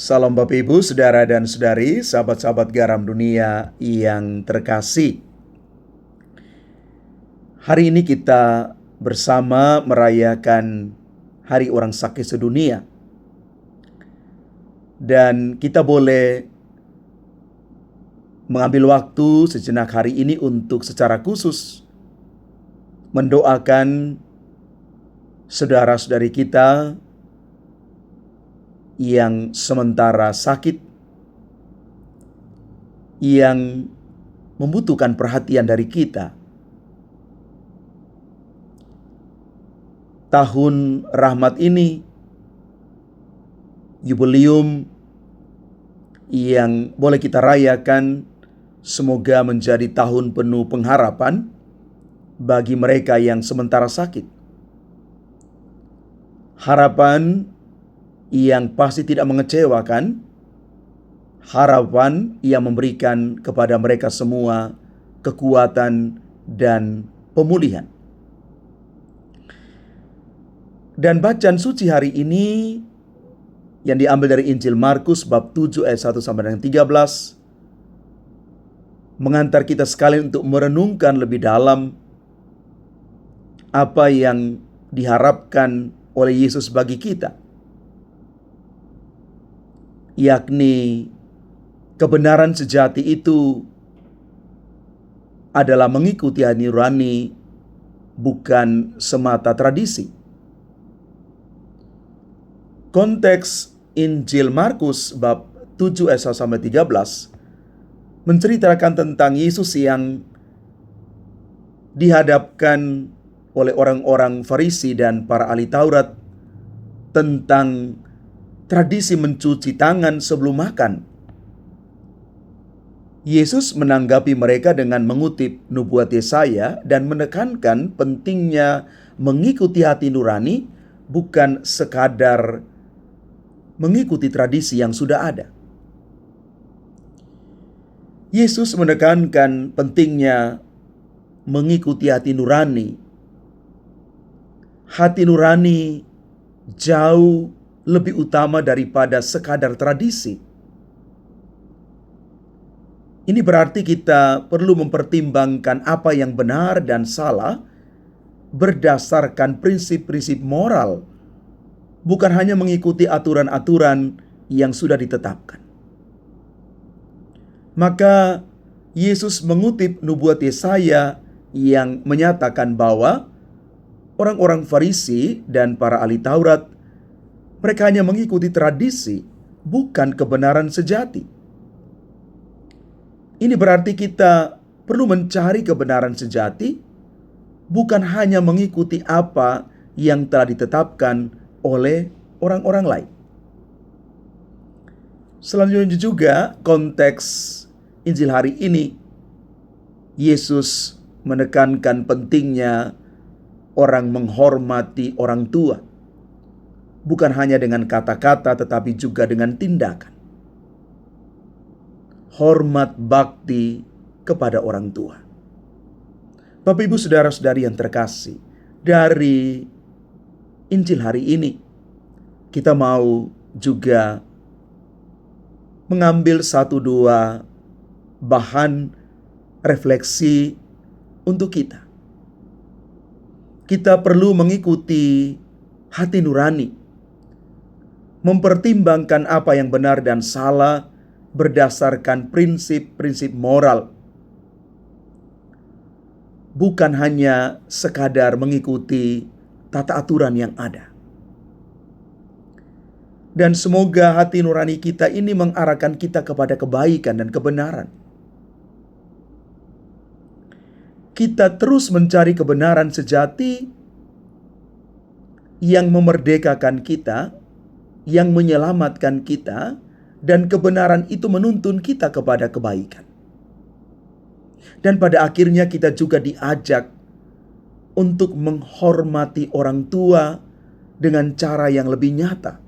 Salam Bapak Ibu, Saudara dan Saudari, sahabat-sahabat garam dunia yang terkasih. Hari ini kita bersama merayakan Hari Orang Sakit Sedunia. Dan kita boleh mengambil waktu sejenak hari ini untuk secara khusus mendoakan saudara-saudari kita yang sementara sakit, yang membutuhkan perhatian dari kita. Tahun rahmat ini, jubileum yang boleh kita rayakan, semoga menjadi tahun penuh pengharapan bagi mereka yang sementara sakit. Harapan yang pasti tidak mengecewakan, harapan yang memberikan kepada mereka semua kekuatan dan pemulihan. Dan bacaan suci hari ini yang diambil dari Injil Markus bab 7 ayat 1 sampai dengan 13 mengantar kita sekalian untuk merenungkan lebih dalam apa yang diharapkan oleh Yesus bagi kita, yakni kebenaran sejati itu adalah mengikuti hati nurani, bukan semata tradisi. Konteks Injil Markus bab 7 ayat 1 sampai 13 menceritakan tentang Yesus yang dihadapkan oleh orang-orang Farisi dan para ahli Taurat tentang tradisi mencuci tangan sebelum makan. Yesus menanggapi mereka dengan mengutip nubuat Yesaya dan menekankan pentingnya mengikuti hati nurani, bukan sekadar mengikuti tradisi yang sudah ada. Yesus menekankan pentingnya mengikuti hati nurani. Hati nurani jauh lebih utama daripada sekadar tradisi. Ini berarti kita perlu mempertimbangkan apa yang benar dan salah berdasarkan prinsip-prinsip moral, bukan hanya mengikuti aturan-aturan yang sudah ditetapkan. Maka Yesus mengutip nubuat Yesaya yang menyatakan bahwa orang-orang Farisi dan para ahli Taurat, mereka hanya mengikuti tradisi, bukan kebenaran sejati. Ini berarti kita perlu mencari kebenaran sejati, bukan hanya mengikuti apa yang telah ditetapkan oleh orang-orang lain. Selanjutnya juga konteks Injil hari ini, Yesus menekankan pentingnya orang menghormati orang tua, bukan hanya dengan kata-kata tetapi juga dengan tindakan. Hormat bakti kepada orang tua. Bapak Ibu saudara-saudari yang terkasih, dari Injil hari ini kita mau juga mengambil satu dua bahan refleksi untuk kita. Kita perlu mengikuti hati nurani, mempertimbangkan apa yang benar dan salah berdasarkan prinsip-prinsip moral, bukan hanya sekadar mengikuti tata aturan yang ada. Dan semoga hati nurani kita ini mengarahkan kita kepada kebaikan dan kebenaran. Kita terus mencari kebenaran sejati yang memerdekakan kita, yang menyelamatkan kita, dan kebenaran itu menuntun kita kepada kebaikan. Dan pada akhirnya kita juga diajak untuk menghormati orang tua dengan cara yang lebih nyata.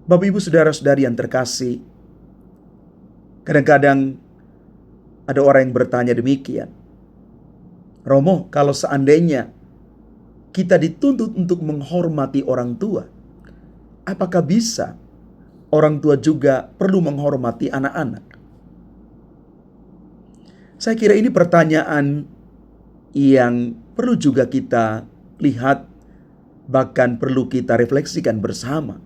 Bapak Ibu saudara-saudari yang terkasih, kadang-kadang ada orang yang bertanya demikian, Romo, kalau seandainya kita dituntut untuk menghormati orang tua, apakah bisa orang tua juga perlu menghormati anak-anak? Saya kira ini pertanyaan yang perlu juga kita lihat, bahkan perlu kita refleksikan bersama.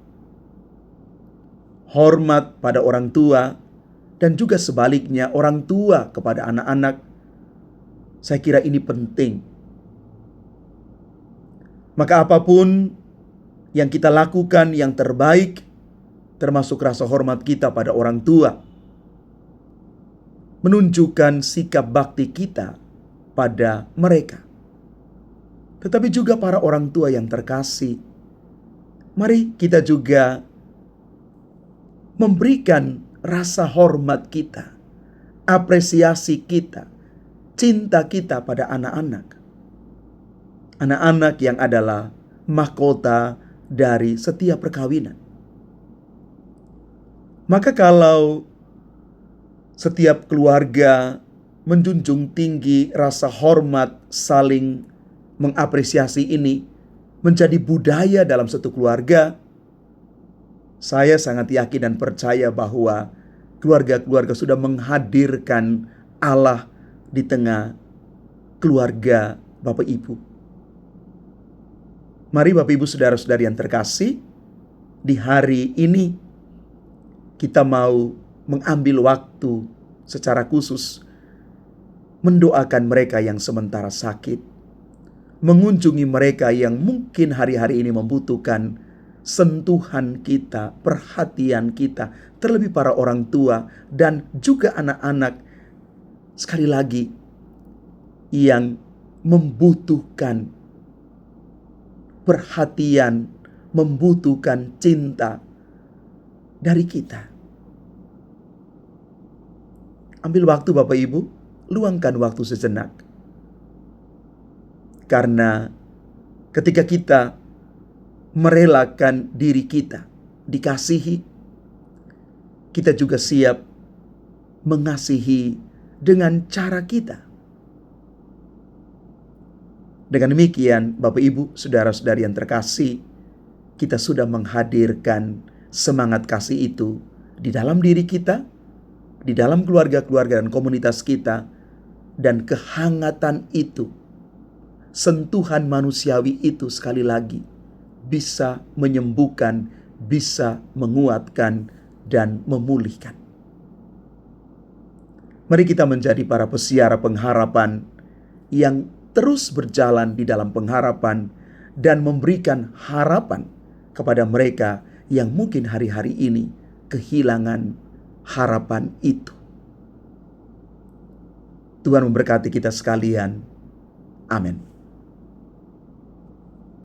Hormat pada orang tua dan juga sebaliknya orang tua kepada anak-anak, saya kira ini penting. Maka apapun yang kita lakukan yang terbaik, termasuk rasa hormat kita pada orang tua, menunjukkan sikap bakti kita pada mereka. Tetapi juga para orang tua yang terkasih, mari kita juga memberikan rasa hormat kita, apresiasi kita, cinta kita pada anak-anak. Anak-anak yang adalah mahkota dari setiap perkawinan. Maka kalau setiap keluarga menjunjung tinggi rasa hormat, saling mengapresiasi ini menjadi budaya dalam satu keluarga, saya sangat yakin dan percaya bahwa keluarga-keluarga sudah menghadirkan Allah di tengah keluarga Bapak Ibu. Mari Bapak Ibu saudara-saudari yang terkasih, di hari ini kita mau mengambil waktu secara khusus mendoakan mereka yang sementara sakit, mengunjungi mereka yang mungkin hari-hari ini membutuhkan sentuhan kita, perhatian kita, terlebih para orang tua dan juga anak-anak, sekali lagi, yang membutuhkan perhatian, membutuhkan cinta dari kita. Ambil waktu Bapak Ibu, luangkan waktu sejenak. Karena ketika kita merelakan diri kita dikasihi, kita juga siap mengasihi dengan cara kita. Dengan demikian, Bapak Ibu, saudara-saudari yang terkasih, kita sudah menghadirkan semangat kasih itu di dalam diri kita, di dalam keluarga-keluarga dan komunitas kita, dan kehangatan itu, sentuhan manusiawi itu sekali lagi bisa menyembuhkan, bisa menguatkan, dan memulihkan. Mari kita menjadi para pesiara pengharapan yang terus berjalan di dalam pengharapan dan memberikan harapan kepada mereka yang mungkin hari-hari ini kehilangan harapan itu. Tuhan memberkati kita sekalian. Amin.